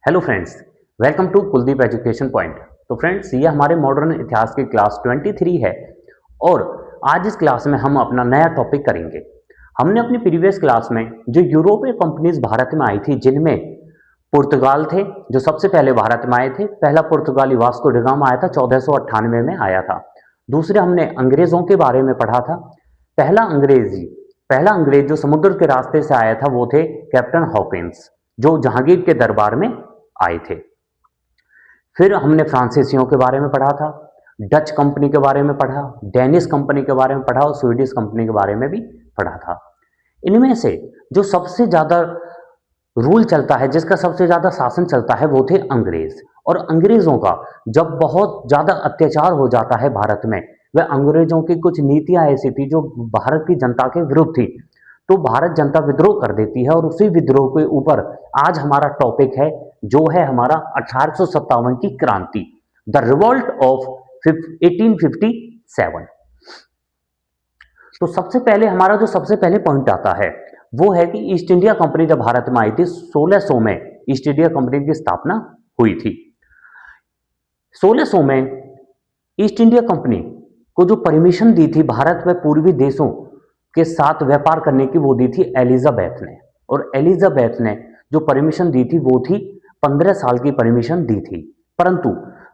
Hello friends, welcome to Kuldeep education point. तो friends, ये हमारे मॉडर्न इतिहास की क्लास 23 है और आज इस क्लास में हम अपना नया टॉपिक करेंगे। हमने अपनी प्रीवियस क्लास में जो यूरोपीय कंपनीज भारत में आई थी, जिनमें पुर्तगाल थे जो सबसे पहले भारत में आए थे। पहला पुर्तगाली वास्को डी गामा आया था, 1498 में आया था। दूसरे हमने अंग्रेजों के बारे में पढ़ा था। पहला अंग्रेज जो समुद्र के रास्ते से आया था वो थे कैप्टन हॉकिंस, जो जहांगीर के दरबार में आए थे। फिर हमने फ्रांसीसियों के बारे में पढ़ा था, डच कंपनी के बारे में पढ़ा, डेनिश कंपनी के बारे में पढ़ा और स्वीडिश कंपनी के बारे में भी पढ़ा था। इनमें से जो सबसे ज्यादा रूल चलता है, जिसका सबसे ज्यादा शासन चलता है, वो थे अंग्रेज। और अंग्रेजों का जब बहुत ज्यादा अत्याचार हो जाता है भारत में, वह अंग्रेजों की कुछ नीतियां ऐसी थी जो भारत की जनता के विरुद्ध थी, तो भारत जनता विद्रोह कर देती है। और उसी विद्रोह के ऊपर आज हमारा टॉपिक है, जो है हमारा 1857 की क्रांति, द रिवोल्ट ऑफ 1857। तो सबसे पहले हमारा जो सबसे पहले पॉइंट आता है वो है कि ईस्ट इंडिया कंपनी जब भारत में आई थी 1600 में, ईस्ट इंडिया कंपनी की स्थापना हुई थी। 1600 में ईस्ट इंडिया कंपनी को जो परमिशन दी थी भारत में पूर्वी देशों के साथ व्यापार करने की, वो दी थी एलिजाबेथ ने। और एलिजाबेथ ने जो परमिशन दी थी वो थी 15 साल की परमिशन दी थी। परंतु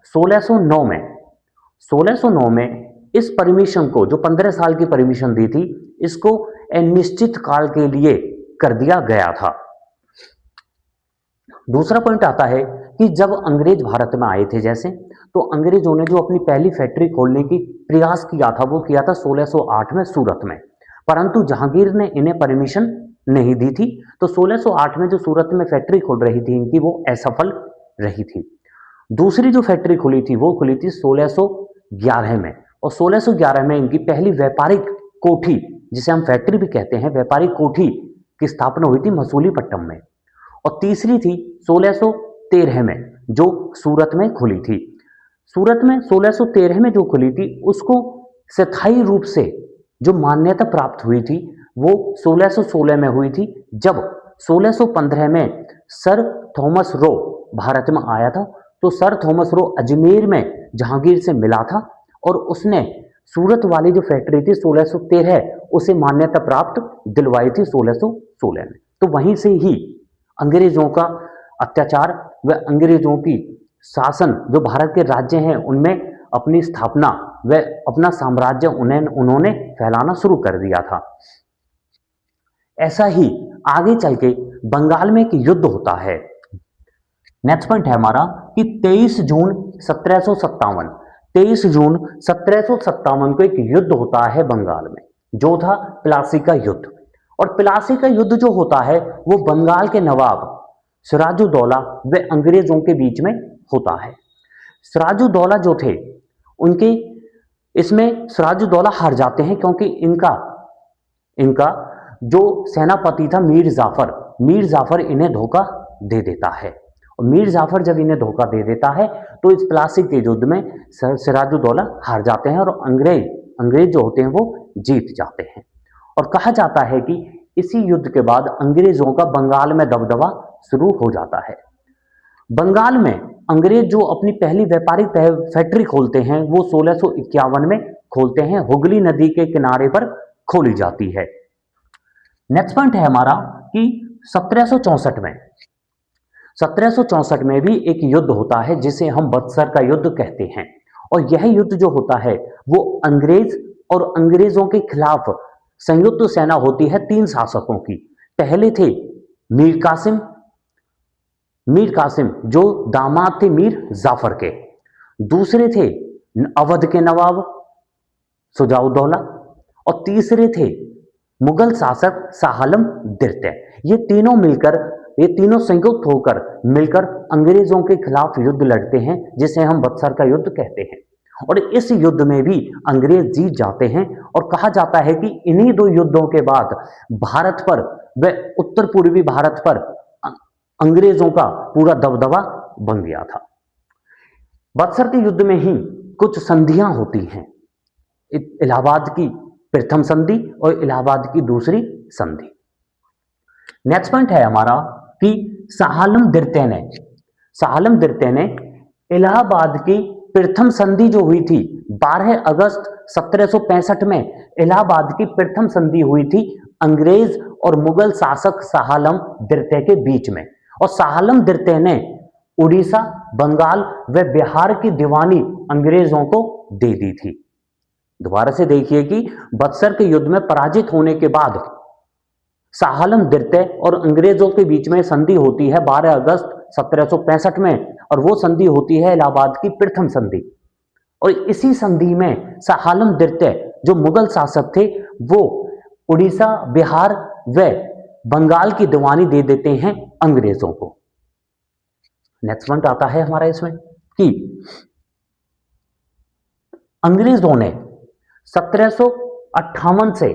1609 में इस परमिशन को, जो 15 साल की परमिशन दी थी, इसको अनिश्चित काल के लिए कर दिया गया था। दूसरा पॉइंट आता है कि जब अंग्रेज भारत में आए थे, जैसे तो अंग्रेजों ने जो अपनी पहली फैक्ट्री खोलने की प्रयास किया था वो किया था 1608 में सूरत में। परंतु जहांगीर ने इन्हें परमिशन नहीं दी थी, तो 1608 में जो सूरत में फैक्ट्री खोल रही थी इनकी, वो असफल रही थी। दूसरी जो फैक्ट्री खुली थी वो खुली थी 1611 में, और 1611 में इनकी पहली व्यापारिक कोठी, जिसे हम फैक्ट्री भी कहते हैं, व्यापारिक कोठी की स्थापना हुई थी मसूलीपट्टनम में। और तीसरी थी 1613 में, जो सूरत में खुली थी। सूरत में 1613 में जो खुली थी, उसको स्थायी रूप से जो मान्यता प्राप्त हुई थी वो 1616 में हुई थी, जब 1615 में सर थॉमस रो भारत में आया था। तो सर थॉमस रो अजमेर में जहांगीर से मिला था और उसने सूरत वाली जो फैक्ट्री थी 1613, उसे मान्यता प्राप्त दिलवाई थी 1616 में। तो वहीं से ही अंग्रेजों का अत्याचार व अंग्रेजों की शासन, जो भारत के राज्य हैं, उनमें अपनी स्थापना व अपना साम्राज्य उन्होंने फैलाना शुरू कर दिया था। ऐसा ही आगे चल के बंगाल में एक युद्ध होता है। नेक्स्ट पॉइंट है हमारा कि 23 जून 1757 को एक युद्ध होता है बंगाल में, जो था प्लासी का युद्ध। और प्लासी का युद्ध जो होता है वो बंगाल के नवाब सिराजुद्दौला व अंग्रेजों के बीच में होता है। सिराजुद्दौला जो थे, उनके इसमें सिराजुद्दौला हार जाते हैं, क्योंकि इनका जो सेनापति था मीर जाफर इन्हें धोखा दे देता है। और मीर जाफर जब इन्हें धोखा दे देता है तो इस प्लासी के युद्ध में सिराजुद्दौला हार जाते हैं और अंग्रेज जो होते हैं वो जीत जाते हैं। और कहा जाता है कि इसी युद्ध के बाद अंग्रेजों का बंगाल में दबदबा शुरू हो जाता है। बंगाल में अंग्रेज जो अपनी पहली व्यापारिक फैक्ट्री खोलते हैं वो 1651 में खोलते हैं, हुगली नदी के किनारे पर खोली जाती है। नेक्स्ट पॉइंट है हमारा कि 1764 में भी एक युद्ध होता है, जिसे हम बक्सर का युद्ध कहते हैं। और यह युद्ध जो होता है वो अंग्रेज और अंग्रेजों के खिलाफ संयुक्त सेना होती है 3 शासकों की। पहले थे मीर कासिम जो दामाद थे मीर जाफर के। दूसरे थे अवध के नवाब शुजाउद्दौला। और तीसरे थे मुगल शासक शाह आलम द्वितीय। ये तीनों संयुक्त होकर मिलकर अंग्रेजों के खिलाफ युद्ध लड़ते हैं, जिसे हम बक्सर का युद्ध कहते हैं। और इस युद्ध में भी अंग्रेज जीत जाते हैं। और कहा जाता है कि इन्हीं 2 युद्धों के बाद भारत पर व उत्तर पूर्वी भारत पर अंग्रेजों का पूरा दबदबा बन गया था। बक्सर के युद्ध में ही कुछ संधियां होती हैं, इलाहाबाद की प्रथम संधि और इलाहाबाद की दूसरी संधि। नेक्स्ट पॉइंट है हमारा कि शाह आलम द्वितीय ने शाह आलम द्वितीय ने इलाहाबाद की प्रथम संधि जो हुई थी 12 अगस्त 1765 में, इलाहाबाद की प्रथम संधि हुई थी अंग्रेज और मुगल शासक शाह आलम द्वितीय के बीच में। और शाह आलम द्वितीय ने उड़ीसा, बंगाल व बिहार की दीवानी अंग्रेजों को दे दी थी। दोबारा से देखिए कि बक्सर के युद्ध में पराजित होने के बाद शाह आलम द्वितीय और अंग्रेजों के बीच में संधि होती है 12 अगस्त 1765 में, और वो संधि होती है इलाहाबाद की प्रथम संधि। और इसी संधि में शाह आलम द्वितीय जो मुगल शासक थे वो उड़ीसा, बिहार व बंगाल की दीवानी दे देते हैं अंग्रेजों को। नेक्स्ट पॉइंट आता है हमारा इसमें कि अंग्रेजों ने 1758 से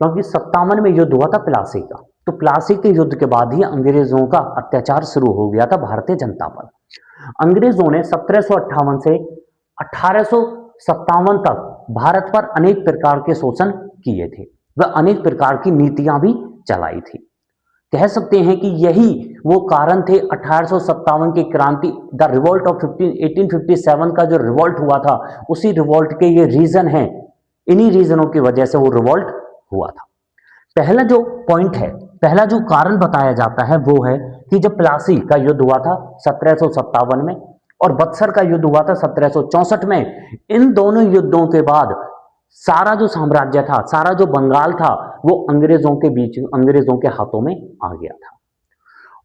क्योंकि 57 में युद्ध हुआ था प्लासी का, तो प्लासी के युद्ध के बाद ही अंग्रेजों का अत्याचार शुरू हो गया था भारतीय जनता पर। अंग्रेजों ने 1758 से 1857 तक भारत पर अनेक प्रकार के शोषण किए थे, वह अनेक प्रकार की नीतियां भी चलाई थी। कह सकते हैं कि यही वो कारण थे 1857 की क्रांति, द रिवोल्ट ऑफ 1857 का जो रिवोल्ट हुआ था, उसी रिवोल्ट के ये रीजन हैं, इन्हीं रीजनों की वजह से वो रिवोल्ट हुआ था। पहला जो पॉइंट है, पहला जो कारण बताया जाता है वो है कि जब प्लासी का युद्ध हुआ था 1757 में और बक्सर का युद्ध हुआ था 1764 में, इन दोनों युद्धों के बाद सारा जो साम्राज्य था, सारा जो बंगाल था, वो अंग्रेजों के बीच, अंग्रेजों के हाथों में आ गया था।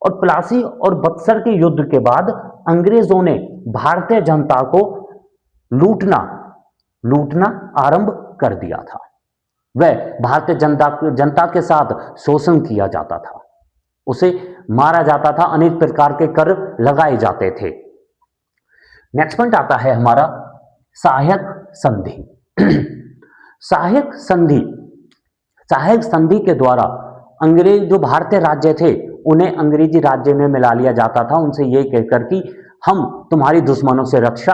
और प्लासी और बक्सर के युद्ध के बाद अंग्रेजों ने भारतीय जनता को लूटना आरंभ कर दिया था। वह भारतीय जनता के साथ शोषण किया जाता था, उसे मारा जाता था, अनेक प्रकार के कर लगाए जाते थे। नेक्स्ट पॉइंट आता है हमारा सहायक संधि। सहायक संधि के द्वारा अंग्रेज जो भारतीय राज्य थे उन्हें अंग्रेजी राज्य में मिला लिया जाता था, उनसे यह कहकर कि हम तुम्हारी दुश्मनों से रक्षा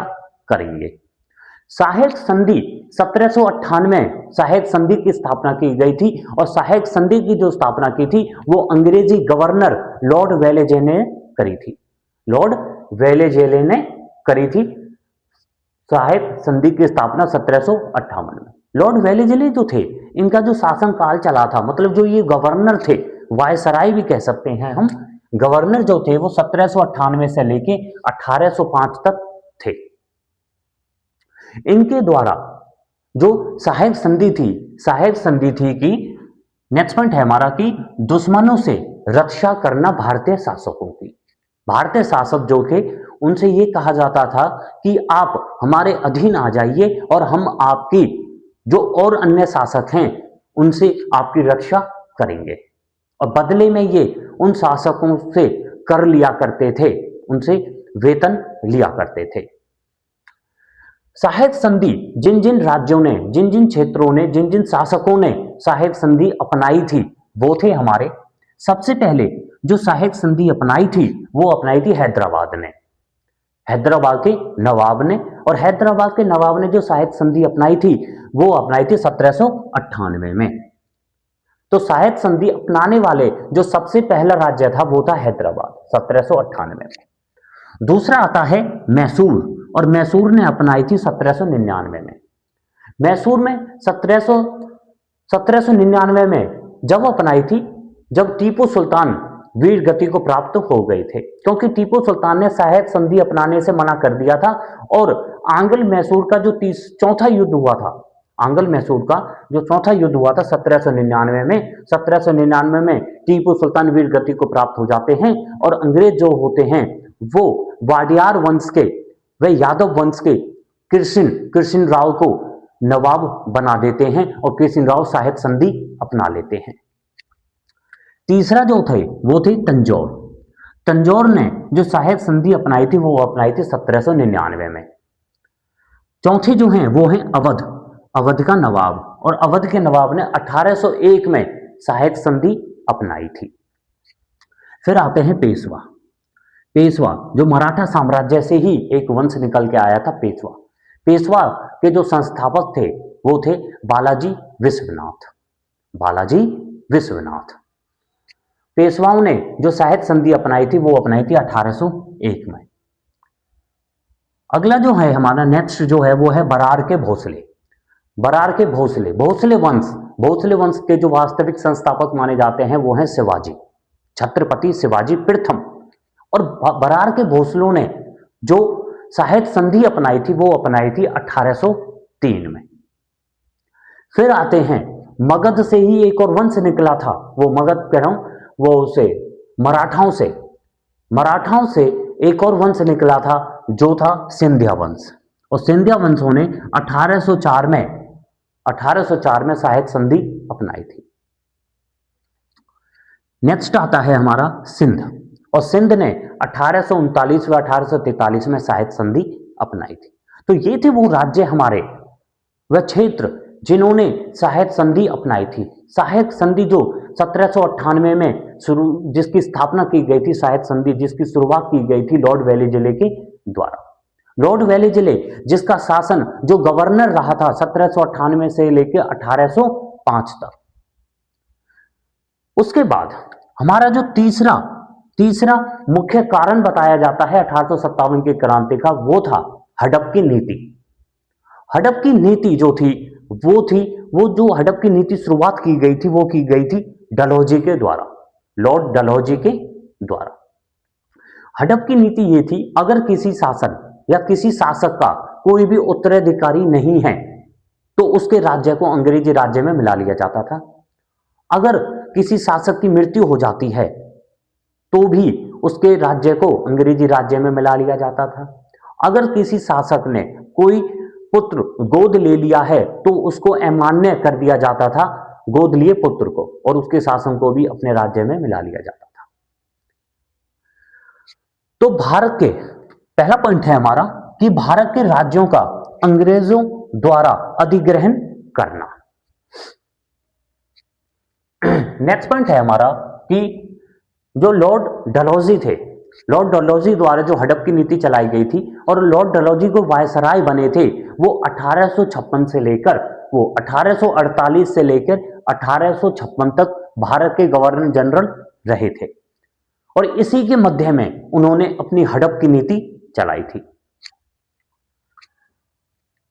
करेंगे। सहायक संधि 1798 सहायक संधि की स्थापना की गई थी, और सहायक संधि की जो स्थापना की थी वो अंग्रेजी गवर्नर लॉर्ड वेलेस्ली ने करी थी। लॉर्ड वेलेस्ली ने करी थी सहायक संधि की स्थापना 1758 में। लॉर्ड वेलेस्ली जो थे, इनका जो शासन काल चला था, मतलब जो ये गवर्नर थे, वायसराय भी कह सकते हैं हम, गवर्नर जो थे वो 1798 से लेके 1805 तक थे। इनके द्वारा जो सहायक संधि थी कि नेक्स्ट पॉइंट है हमारा कि दुश्मनों से रक्षा करना भारतीय शासकों की। भारतीय शासक जो थे उनसे ये कहा जाता था कि आप हमारे अधीन आ जाइए और हम आपकी जो और अन्य शासक हैं उनसे आपकी रक्षा करेंगे, और बदले में ये उन शासकों से कर लिया करते थे, उनसे वेतन लिया करते थे। सहायक संधि जिन जिन राज्यों ने, जिन जिन क्षेत्रों ने, जिन जिन शासकों ने सहायक संधि अपनाई थी वो थे हमारे, सबसे पहले जो सहायक संधि अपनाई थी वो अपनाई थी हैदराबाद ने, हैदराबाद के नवाब ने। और हैदराबाद के नवाब ने जो सहायक संधि अपनाई थी वो अपनाई थी 1798 में। तो सहायक संधि अपनाने वाले जो सबसे पहला राज्य था वो था हैदराबाद 1798 में। दूसरा आता है मैसूर, और मैसूर ने अपनाई थी 1799 में। मैसूर में 1799 में जब अपनाई थी, जब टीपू सुल्तान वीर गति को प्राप्त हो गए थे, क्योंकि टीपू सुल्तान ने सहायक संधि अपनाने से मना कर दिया था। और आंग्ल मैसूर का जो चौथा युद्ध हुआ था, आंग्ल मैसूर का जो चौथा युद्ध हुआ था 1799 में, 1799 में टीपू सुल्तान वीर गति को प्राप्त हो जाते हैं, और अंग्रेज जो होते हैं वो वाडियार वंश के, वे यादव वंश के कृष्ण राव को नवाब बना देते हैं, और कृष्ण राव सहायक संधि अपना लेते हैं। तीसरा जो थे वो थे तंजौर। तंजौर ने जो सहायक संधि अपनाई थी वो अपनाई थी 1799 में। चौथे जो हैं वो हैं अवध का नवाब, और अवध के नवाब ने 1801 में सहायक संधि अपनाई थी। फिर आते हैं पेशवा जो मराठा साम्राज्य से ही एक वंश निकल के आया था, पेशवा के जो संस्थापक थे वो थे बालाजी विश्वनाथ। पेशवाओं ने जो साहित्य संधि अपनाई थी वो अपनाई थी 1801 में। अगला जो है हमारा नेक्स्ट जो है वो है बरार के भोसले। बरार के भोसले, भोसले वंश के जो वास्तविक संस्थापक माने जाते हैं वो हैं शिवाजी, छत्रपति शिवाजी प्रथम। और बरार के भोसलों ने जो साहित्य संधि अपनाई थी वो अपनाई थी 1803 में। फिर आते हैं मगध से ही एक और वंश निकला था, वो मगध कह रहा हूं, वो उसे मराठाओं से एक और वंश निकला था जो था सिंधिया वंश। और सिंधिया वंशों ने 1804 में साहित्य संधि अपनाई थी। नेक्स्ट आता है हमारा सिंध, और सिंध ने 1839 व 1843 में साहित्य संधि अपनाई थी। तो ये थे वो राज्य हमारे, वह क्षेत्र जिन्होंने साहित्य संधि अपनाई थी। साहित्य संधि जो 1798 में जिसकी स्थापना की गई थी, साहित्य संधि जिसकी शुरुआत की गई थी लॉर्ड वेलेस्ली के द्वारा। लॉर्ड वेलेस्ली जिसका शासन, जो गवर्नर रहा था 1798 से लेकर 1805 तक। उसके बाद हमारा जो तीसरा मुख्य कारण बताया जाता है 1857 की क्रांति का, वो था हड़प की नीति। हड़प की नीति जो थी वो जो हड़प की नीति शुरुआत की गई थी वो की गई थी डलहौजी के द्वारा, लॉर्ड डलहौजी के द्वारा। हड़प की नीति ये थी, अगर किसी शासन या किसी शासक का कोई भी उत्तराधिकारी नहीं है तो उसके राज्य को अंग्रेजी राज्य में मिला लिया जाता था। अगर किसी शासक की मृत्यु हो जाती है तो भी उसके राज्य को अंग्रेजी राज्य में मिला लिया जाता था। अगर किसी शासक ने कोई पुत्र गोद ले लिया है तो उसको अमान्य कर दिया जाता था गोद लिए पुत्र को, और उसके शासन को भी अपने राज्य में मिला लिया जाता था। तो भारत के पहला पॉइंट है हमारा कि भारत के राज्यों का अंग्रेजों द्वारा अधिग्रहण करना। नेक्स्ट पॉइंट है हमारा कि जो लॉर्ड डलहौजी थे, लॉर्ड डलहौजी द्वारा जो हड़प की नीति चलाई गई थी, और लॉर्ड डलहौजी को वायसराय बने थे वो 1856 से लेकर, वो 1848 से लेकर 1856 तक भारत के गवर्नर जनरल रहे थे, और इसी के मध्य में उन्होंने अपनी हड़प की नीति चलाई थी।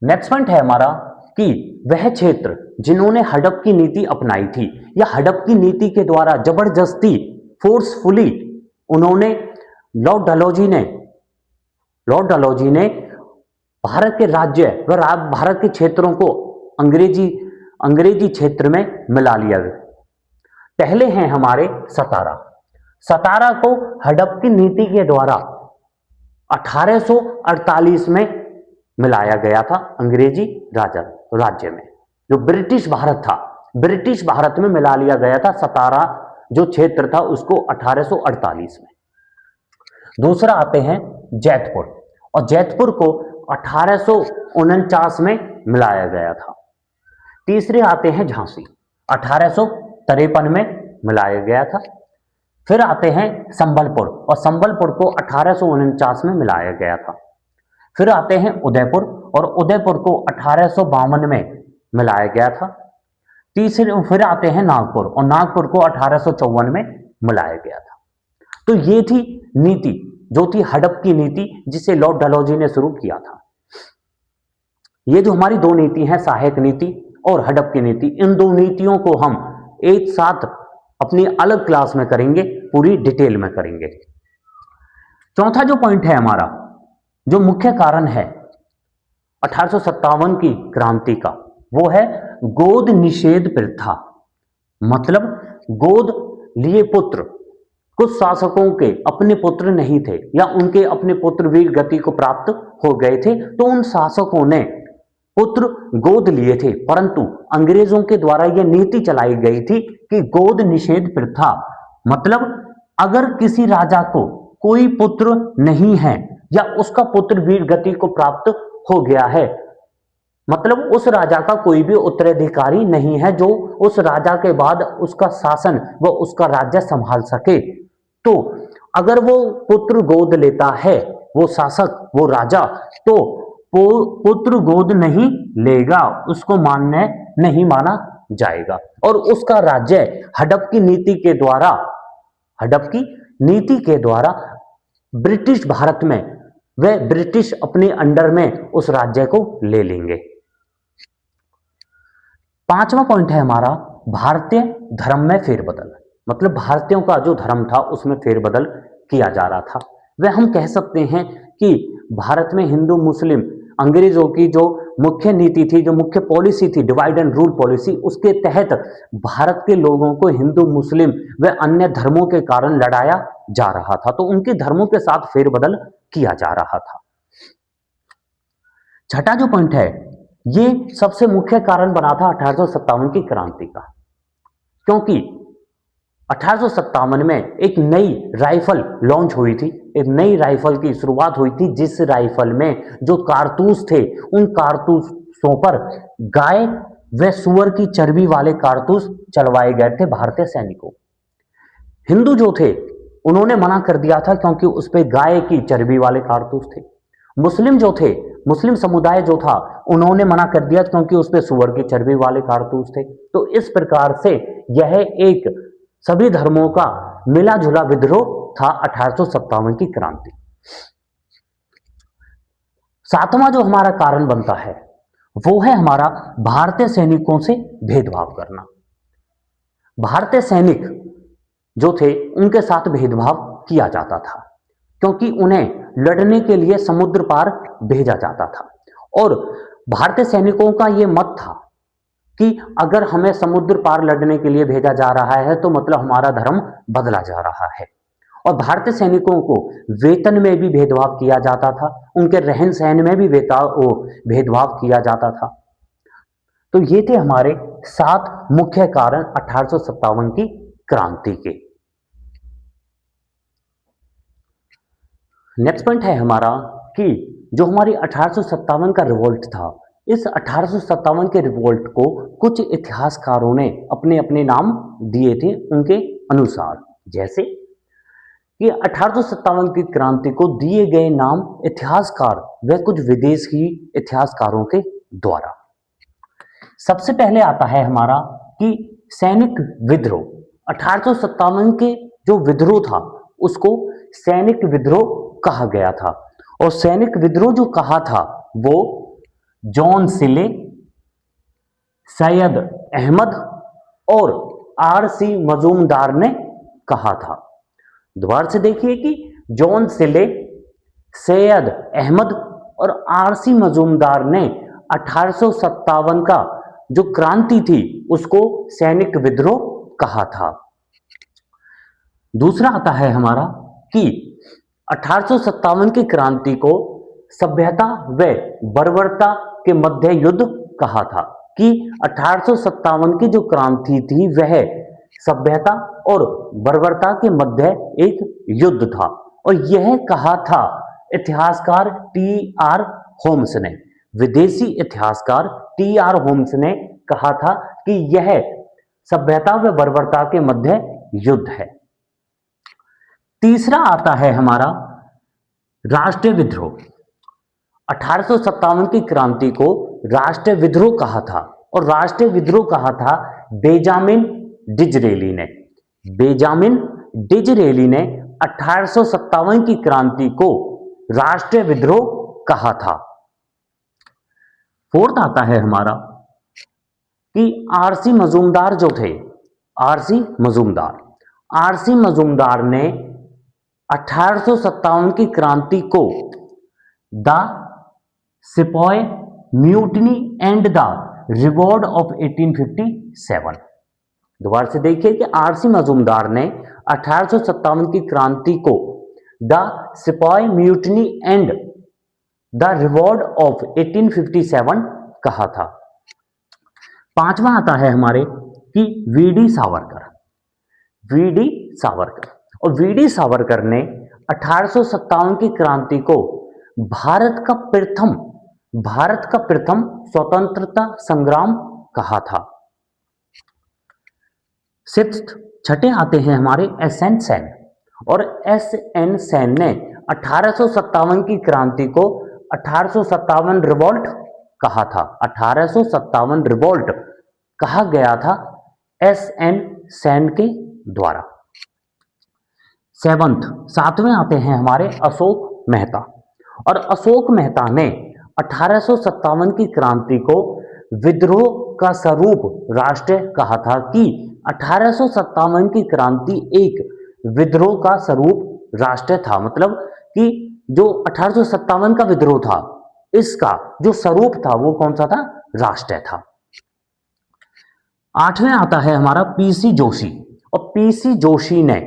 नेक्स्ट पॉइंट है हमारा कि वह क्षेत्र जिन्होंने हड़प की नीति अपनाई थी या हड़प की नीति के द्वारा जबरदस्ती फोर्सफुली उन्होंने लॉर्ड डलहौजी ने भारत के राज्य व भारत के क्षेत्रों को अंग्रेजी क्षेत्र में मिला लिया। पहले हैं हमारे सतारा को हड़प की नीति के द्वारा 1848 में मिलाया गया था अंग्रेजी राज्य में। जो ब्रिटिश भारत था, ब्रिटिश भारत में मिला लिया गया था सतारा जो क्षेत्र था उसको 1848 में। दूसरा आते हैं जैतपुर, और जैतपुर को 1849 में मिलाया गया था। तीसरे आते हैं झांसी, 1853 में मिलाया गया था। फिर आते हैं संबलपुर, और संबलपुर को 1849 में मिलाया गया था। फिर आते हैं उदयपुर, और उदयपुर को 1852 में मिलाया गया था। फिर आते हैं नागपुर, और नागपुर को 1854 में मिलाया गया था। तो ये थी नीति जो थी हड़प की नीति, जिसे लॉर्ड डलहौजी ने शुरू किया था। ये जो हमारी दो नीति हैं, सहायक नीति और हड़प की नीति, इन दो नीतियों को हम एक साथ अपनी अलग क्लास में करेंगे, पूरी डिटेल में करेंगे। चौथा जो पॉइंट है हमारा, जो मुख्य कारण है 1857 की क्रांति का, वो है गोद निषेध प्रथा। मतलब गोद लिए पुत्र, कुछ शासकों के अपने पुत्र नहीं थे या उनके अपने पुत्र वीर गति को प्राप्त हो गए थे, तो उन शासकों ने पुत्र गोद लिए थे, परंतु अंग्रेजों के द्वारा यह नीति चलाई गई थी कि गोद निषेध प्रथा। मतलब अगर किसी राजा को कोई पुत्र नहीं है या उसका पुत्र वीर गति को प्राप्त हो गया है, मतलब उस राजा का कोई भी उत्तराधिकारी नहीं है जो उस राजा के बाद उसका शासन व उसका राज्य संभाल सके, तो अगर वो पुत्र गोद लेता है, वो शासक, वो राजा, तो वो पुत्र गोद नहीं लेगा, उसको मान्य नहीं माना जाएगा, और उसका राज्य हड़प की नीति के द्वारा हडप की नीति के द्वारा ब्रिटिश भारत में वे ब्रिटिश अपने अंडर में उस राज्य को ले लेंगे। पांचवा पॉइंट है हमारा भारतीय धर्म में फेरबदल, मतलब भारतीयों का जो धर्म था उसमें फेरबदल किया जा रहा था। वह हम कह सकते हैं कि भारत में हिंदू मुस्लिम अंग्रेजों की जो मुख्य नीति थी, जो मुख्य पॉलिसी थी, डिवाइड एंड रूल पॉलिसी, उसके तहत भारत के लोगों को हिंदू मुस्लिम व अन्य धर्मों के कारण लड़ाया जा रहा था, तो उनके धर्मों के साथ फेरबदल किया जा रहा था। छठा जो पॉइंट है ये सबसे मुख्य कारण बना था 1857 की क्रांति का, क्योंकि 1857 में एक नई राइफल लॉन्च हुई थी, एक नई राइफल की शुरुआत हुई थी, जिस राइफल में जो कारतूस थे उन कारतूसों पर गाय व सुअर की चर्बी वाले कारतूस चलवाए गए थे भारतीय सैनिकों। हिंदू जो थे उन्होंने मना कर दिया था क्योंकि उस पर गाय की चर्बी वाले कारतूस थे। मुस्लिम जो थे, मुस्लिम समुदाय जो था, उन्होंने मना कर दिया क्योंकि उस पर सुअर की चर्बी वाले कारतूस थे। तो इस प्रकार से यह एक सभी धर्मों का मिला जुला विद्रोह था 1857 की क्रांति। सातवां जो हमारा कारण बनता है वो है हमारा भारतीय सैनिकों से भेदभाव करना। भारतीय सैनिक जो थे उनके साथ भेदभाव किया जाता था क्योंकि उन्हें लड़ने के लिए समुद्र पार भेजा जाता था, और भारतीय सैनिकों का यह मत था कि अगर हमें समुद्र पार लड़ने के लिए भेजा जा रहा है तो मतलब हमारा धर्म बदला जा रहा है। और भारतीय सैनिकों को वेतन में भी भेदभाव किया जाता था, उनके रहन सहन में भी भेदभाव किया जाता था। तो ये थे हमारे 7 मुख्य कारण 1857 की क्रांति के। नेक्स्ट पॉइंट है हमारा कि जो हमारी 1857 का रिवोल्ट था, इस 1857 के रिवोल्ट को कुछ इतिहासकारों ने अपने अपने नाम दिए थे उनके अनुसार। जैसे कि 1857 की क्रांति को दिए गए नाम इतिहासकार व कुछ विदेशी इतिहासकारों के द्वारा। सबसे पहले आता है हमारा कि सैनिक विद्रोह। 1857 के जो विद्रोह था उसको सैनिक विद्रोह कहा गया था, और सैनिक विद्रोह जो कहा था वो जॉन सिले, सैयद अहमद और आर.सी. मजूमदार ने कहा था। दोबारा से देखिए कि जॉन सिले, सैयद अहमद और आर.सी. मजूमदार ने 1857 का जो क्रांति थी उसको सैनिक विद्रोह कहा था। दूसरा आता है हमारा कि 1857 की क्रांति को सभ्यता व बर्बरता के मध्य युद्ध कहा था, कि 1857 की जो क्रांति थी वह सभ्यता और बर्बरता के मध्य एक युद्ध था, और यह कहा था इतिहासकार टी.आर. होम्स ने। विदेशी इतिहासकार टी.आर. होम्स ने कहा था कि यह सभ्यता व बर्बरता के मध्य युद्ध है। तीसरा आता है हमारा राष्ट्रीय विद्रोह। 1857 की क्रांति को राष्ट्रीय विद्रोह कहा था, और राष्ट्रीय विद्रोह कहा था बेंजामिन डिज़रेली ने। बेंजामिन डिज़रेली ने 1857 की क्रांति को राष्ट्रीय विद्रोह कहा था। फोर्थ आता है हमारा कि आर.सी. मजूमदार जो थे, आर.सी. मजूमदार ने 1857 की क्रांति को the sepoy mutiny and the reward of 1857। दोबारा से देखिए कि आर.सी. मजूमदार ने 1857 की क्रांति को the sepoy mutiny and the reward of 1857 कहा था। पांचवा आता है हमारे कि वी.डी. सावरकर, और वी.डी. सावरकर ने 1857 की क्रांति को भारत का प्रथम स्वतंत्रता संग्राम कहा था। छठे आते हैं हमारे एस.एन. सेन, और एस.एन. सेन ने 1857 की क्रांति को 1857 रिवॉल्ट कहा था। 1857 रिवॉल्ट कहा गया था एस.एन. सेन के द्वारा। सेवंथ, सातवें आते हैं हमारे अशोक मेहता। और अशोक मेहता ने 1857 की क्रांति को विद्रोह का स्वरूप राष्ट्र कहा था कि 1857 की क्रांति एक विद्रोह का स्वरूप राष्ट्र था, मतलब कि जो 1857 का विद्रोह था इसका जो स्वरूप था वो कौन सा था? राष्ट्र था। आठवें आता है हमारा पीसी जोशी। और पीसी जोशी ने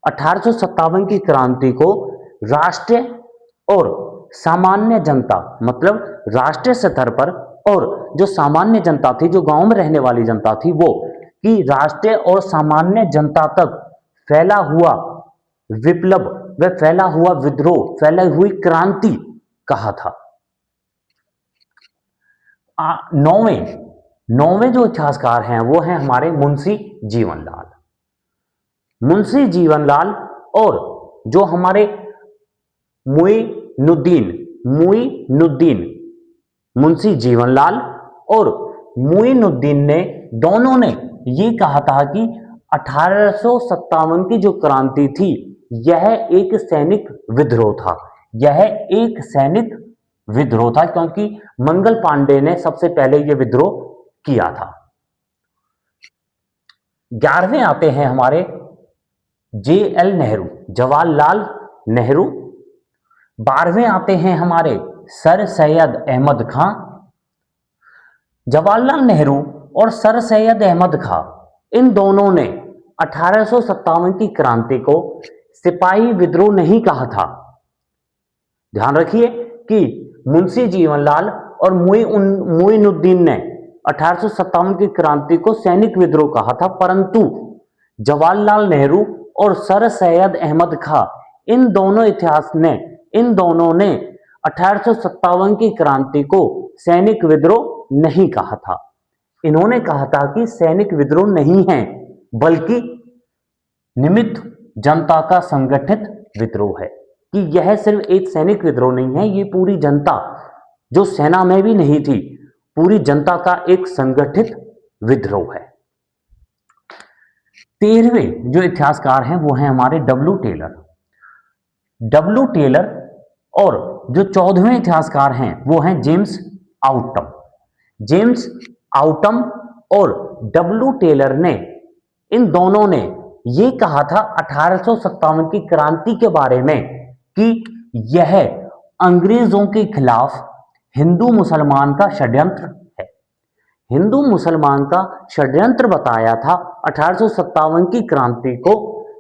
1857 की क्रांति को राष्ट्रीय और सामान्य जनता, मतलब राष्ट्रीय स्तर पर और जो सामान्य जनता थी, जो गांव में रहने वाली जनता थी, वो कि राष्ट्रीय और सामान्य जनता तक फैला हुआ विप्लव व फैला हुआ विद्रोह, फैलाई हुई क्रांति कहा था। नौवें जो इतिहासकार हैं वो हैं हमारे मुंशी जीवनलाल। मुंशी जीवनलाल और जो हमारे मुइनुद्दीन, मुंशी जीवनलाल और मुइनुद्दीन ने दोनों ने ये कहा था कि 1857 की जो क्रांति थी यह एक सैनिक विद्रोह था, यह एक सैनिक विद्रोह था, क्योंकि मंगल पांडे ने सबसे पहले यह विद्रोह किया था। 11वें आते हैं हमारे JL नेहरू, जवाहरलाल नेहरू। 12वें आते हैं हमारे सर सैयद अहमद खां। जवाहरलाल नेहरू और सर सैयद अहमद खां इन दोनों ने 1857 की क्रांति को सिपाही विद्रोह नहीं कहा था। ध्यान रखिए कि मुंशी जीवनलाल और मुइनुद्दीन ने 1857 की क्रांति को सैनिक विद्रोह कहा था, परंतु जवाहरलाल नेहरू और सर सैयद अहमद खां इन दोनों ने 1857 की क्रांति को सैनिक विद्रोह नहीं कहा था। इन्होंने कहा था कि सैनिक विद्रोह नहीं है बल्कि निमित्त जनता का संगठित विद्रोह है, कि यह सिर्फ एक सैनिक विद्रोह नहीं है, ये पूरी जनता जो सेना में भी नहीं थी, पूरी जनता का एक संगठित विद्रोह है। 13वें जो इतिहासकार हैं वो हैं हमारे डब्ल्यू टेलर। और जो 14वें इतिहासकार हैं वो हैं जेम्स आउटम और डब्ल्यू टेलर ने, इन दोनों ने ये कहा था 1857 की क्रांति के बारे में कि यह अंग्रेजों के खिलाफ हिंदू मुसलमान का षड्यंत्र है। हिंदू मुसलमान का षड्यंत्र बताया था 1857 की क्रांति को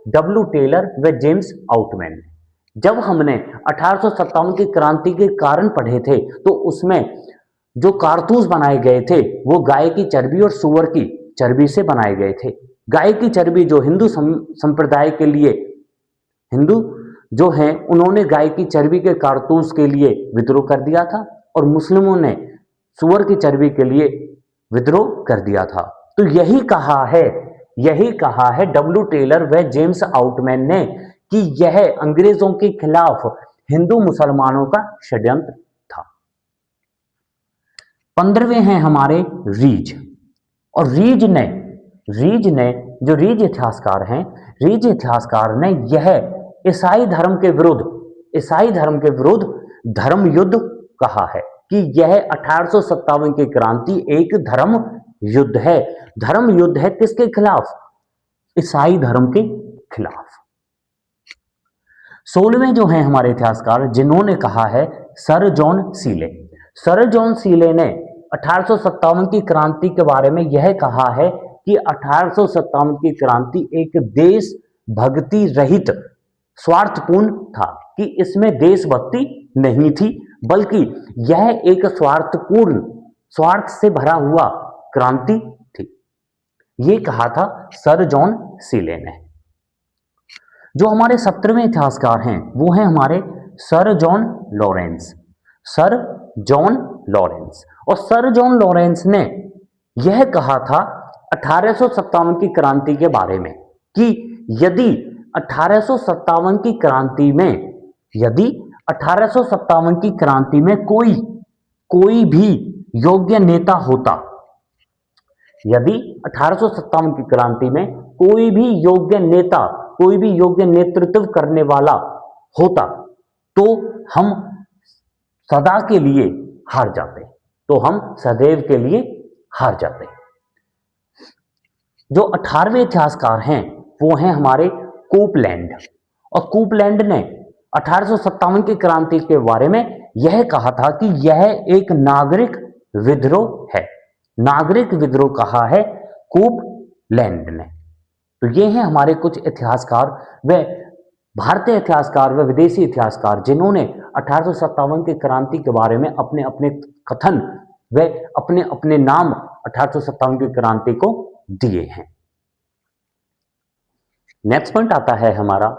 डब्ल्यू टेलर व जेम्स आउटमैन ने। जब हमने 1857 की क्रांति के कारण पढ़े थे तो उसमें जो कारतूस बनाए गए थे वो गाय की चर्बी और सुअर की चर्बी से बनाए गए थे। गाय की चर्बी जो हिंदू संप्रदाय के लिए, हिंदू जो हैं उन्होंने गाय की चर्बी के कारतूस के लिए विद्रोह कर दिया था और मुस्लिमों ने सुअर की चर्बी के लिए विद्रोह कर दिया था। तो यही कहा है डब्ल्यू टेलर व जेम्स आउटमैन ने कि यह अंग्रेजों के खिलाफ हिंदू मुसलमानों का षड्यंत्र था। 15वें हैं हमारे रीज। और रीज इतिहासकार ने यह ईसाई धर्म के विरुद्ध धर्म युद्ध कहा है कि यह 1857 की क्रांति एक धर्म युद्ध है। धर्म युद्ध है किसके खिलाफ? ईसाई धर्म के खिलाफ। 16वें जो हैं हमारे इतिहासकार जिन्होंने कहा है सर जॉन सीले ने 1857 की क्रांति के बारे में यह कहा है कि 1857 की क्रांति एक देशभक्ति रहित स्वार्थपूर्ण था, कि इसमें देशभक्ति नहीं थी बल्कि यह एक स्वार्थ से भरा हुआ क्रांति थी। यह कहा था सर जॉन सीले ने। जो हमारे 17वें इतिहासकार हैं वो हैं हमारे सर जॉन लॉरेंस। और सर जॉन लॉरेंस ने यह कहा था 1857 की क्रांति के बारे में कि यदि 1857 की क्रांति में कोई भी योग्य नेता होता, यदि 1857 की क्रांति में कोई भी योग्य नेता कोई भी योग्य नेतृत्व करने वाला होता तो हम सदा के लिए हार जाते, तो हम सदैव के लिए हार जाते। जो 18वें इतिहासकार हैं वो हैं हमारे कोपलैंड, और कोपलैंड ने 1857 की क्रांति के बारे में यह कहा था कि यह एक नागरिक विद्रोह है। नागरिक विद्रोह कहा है कोपलैंड ने। तो ये हैं हमारे कुछ इतिहासकार, व भारतीय इतिहासकार व विदेशी इतिहासकार जिन्होंने 1857 की क्रांति के बारे में अपने अपने कथन व अपने अपने नाम 1857 की क्रांति को दिए हैं। नेक्स्ट पॉइंट आता है हमारा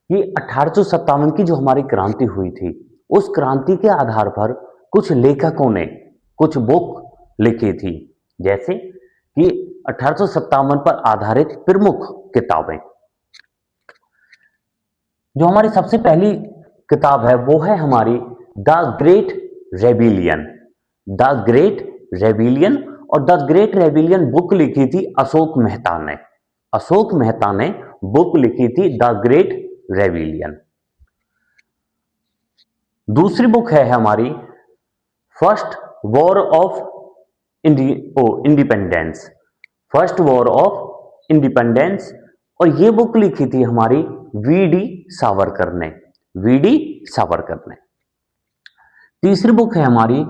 कि 1857 की जो हमारी क्रांति हुई थी, उस क्रांति के आधार पर कुछ लेखकों ने कुछ बुक लिखी थी, जैसे कि 1857 पर आधारित प्रमुख किताबें। जो हमारी सबसे पहली किताब है वो है हमारी the great rebellion. The great rebellion, और द ग्रेट रेबिलियन बुक लिखी थी अशोक मेहता ने। अशोक मेहता ने बुक लिखी थी द ग्रेट रेबिलियन। दूसरी बुक है हमारी first war of independence. First war of independence, और ये बुक लिखी थी हमारी वीडी सावरकर ने। वीडी सावरकर ने। तीसरी बुक है हमारी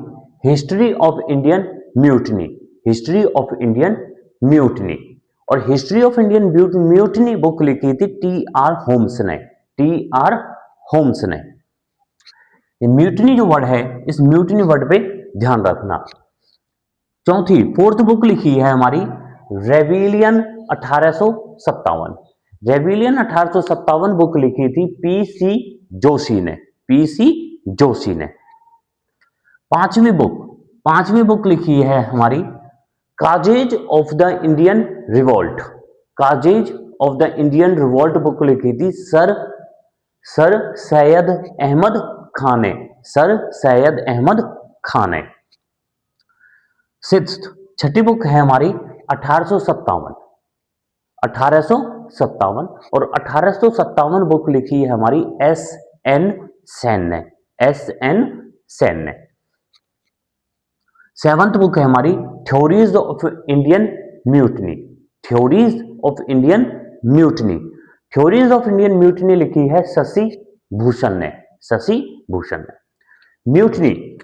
history of Indian mutiny. History of Indian mutiny, और history of Indian mutiny book लिखी थी टी.आर. होम्स ने। टी.आर. होम्स ने। ये म्यूटनी जो वर्ड है, इस म्यूटनी वर्ड पे ध्यान रखना। चौथी फोर्थ बुक लिखी है हमारी रेबिलियन 1857। रेबिलियन 1857 बुक लिखी थी पी.सी. जोशी ने। पी.सी. जोशी ने। पांचवी बुक लिखी है हमारी causes of the Indian revolt. Causes of the Indian revolt book लिखी थी सर सैयद अहमद खान ने। सर सैयद अहमद खान ने। सिक्स्थ छठी बुक है हमारी 1857। 1857, और 1857 बुक लिखी है हमारी एस.एन. सेन ने। एस.एन. सेन ने। सेवंथ बुक है हमारी theories of Indian mutiny. Theories of Indian mutiny. Theories of Indian mutiny लिखी है शशि भूषण ने। शशि भूषण ने।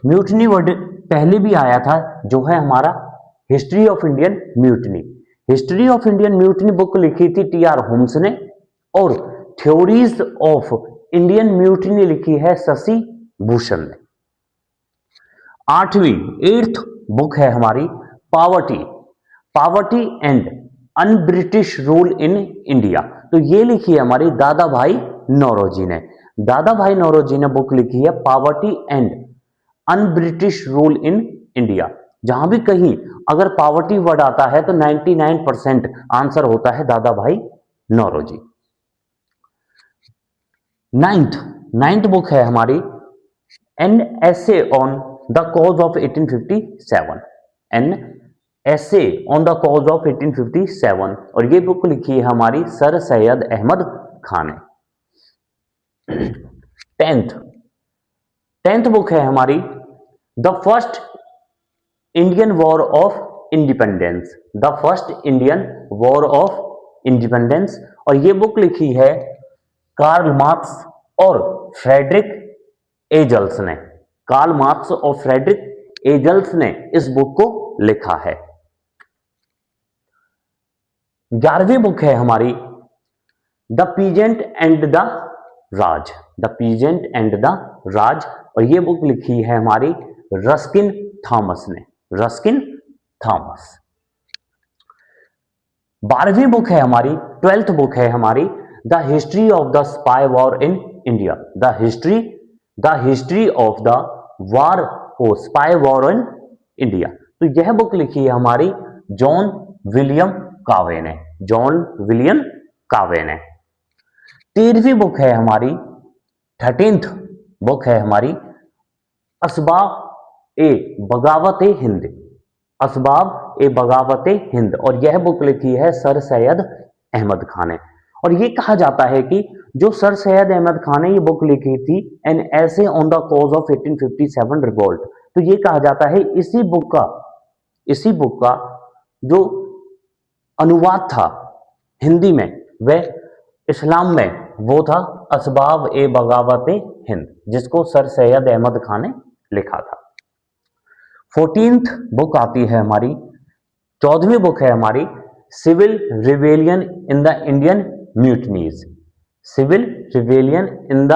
म्यूटनी वर्ड पहले भी आया था, जो है हमारा history of Indian mutiny. History of Indian mutiny book लिखी थी टी.आर. होम्स ने, और थ्योरीज ऑफ इंडियन म्यूटनी लिखी है शशि भूषण ने। एट्थ बुक है हमारी poverty and un British rule in India. तो ये लिखी है हमारी दादा भाई नौरोजी ने। दादा भाई नौरोजी ने बुक लिखी है poverty and un British rule in India. जहां भी कहीं अगर पावर्टी वर्ड आता है तो 99% आंसर होता है दादा भाई नौरोजी। नाइन्थ बुक है हमारी an essay on the cause of 1857। An essay on the cause of 1857, और ये बुक लिखी है हमारी सर सैयद अहमद खान ने। टेंथ बुक है हमारी the first Indian war of independence. The first Indian war of independence, और ये बुक लिखी है कार्ल मार्क्स और फ्रेडरिक एजल्स ने। कार्ल मार्क्स और फ्रेडरिक एजल्स ने इस बुक को लिखा है। 11वीं बुक है हमारी the peasant and the Raj. The peasant and the Raj, और ये बुक लिखी है हमारी रस्किन थॉमस ने। Ruskin Thomas. 12वीं बुक है हमारी 12th बुक है हमारी the history of the spy war in India. The history of the war oh spy war in India. तो यह बुक लिखी है हमारी जॉन विलियम कावे ने। जॉन विलियम कावे ने। 13वीं बुक है हमारी 13th बुक है हमारी असबाब ए बगावत हिंद। असबाब ए बगावत हिंद, और यह बुक लिखी है सर सैयद अहमद खान ने। और ये कहा जाता है कि जो सर सैयद अहमद खान ने ये बुक लिखी थी, एन ऐसे on the cause of 1857 revolt, तो ये कहा जाता है इसी बुक का जो अनुवाद था हिंदी में वह इस्लाम में, वो था असबाब ए बगावत हिंद, जिसको सर सैयद अहमद खान ने लिखा था। 14th बुक आती है हमारी, 14वीं बुक है हमारी civil rebellion in the Indian mutinies, civil rebellion in the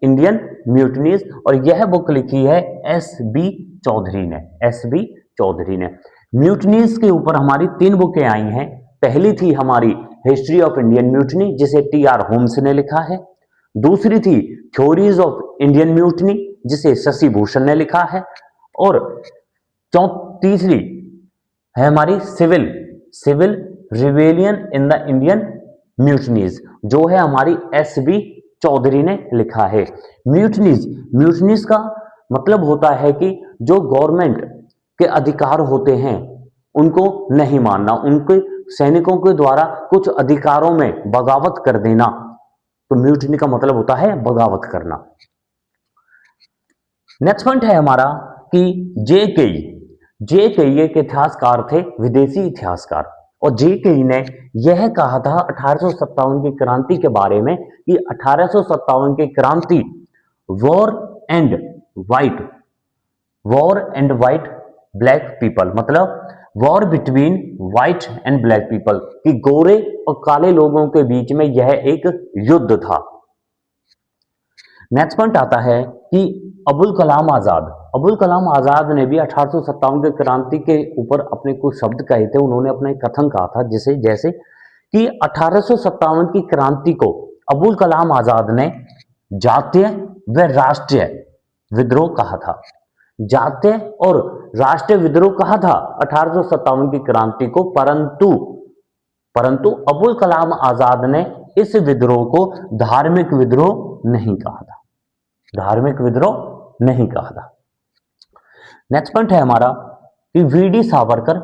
Indian mutinies, और यह बुक लिखी है एस.बी. चौधरी ने, एस.बी. चौधरी ने। म्यूटनीज के ऊपर हमारी 3 बुकें आई हैं। पहली थी हमारी हिस्ट्री ऑफ इंडियन म्यूटनी, जिसे टी.आर. होम्स ने लिखा है। दूसरी थी थ्योरीज ऑफ इंडियन म्यूटनी, जिसे शशि भूषण ने लिखा है। और तीसरी है हमारी civil rebellion in the Indian mutinies, जो है हमारी एस.बी. चौधरी ने लिखा है। म्यूटनीज का मतलब होता है कि जो गवर्नमेंट के अधिकार होते हैं उनको नहीं मानना, उनके सैनिकों के द्वारा कुछ अधिकारों में बगावत कर देना, तो म्यूटनी का मतलब होता है बगावत करना। नेक्स्ट पॉइंट है हमारा कि जे.के. एक इतिहासकार थे, विदेशी इतिहासकार, और जे.के. ने यह कहा था 1857 की क्रांति के बारे में कि 1857 की क्रांति war and white black people, मतलब war between white and black people, कि गोरे और काले लोगों के बीच में यह एक युद्ध था। नेक्स्ट पॉइंट आता है कि अबुल कलाम आजाद ने भी 1857 की क्रांति के ऊपर अपने कुछ शब्द कहे थे। उन्होंने अपना एक कथन कहा था, जैसे कि 1857 की क्रांति को अबुल कलाम आजाद ने जातीय व राष्ट्रीय विद्रोह कहा था। जातीय और राष्ट्रीय विद्रोह कहा था 1857 की क्रांति को, परंतु अबुल कलाम आजाद ने इस विद्रोह को धार्मिक विद्रोह नहीं कहा था, धार्मिक विद्रोह नहीं कहा था। नेक्स्ट पॉइंट है हमारा कि वीडी सावरकर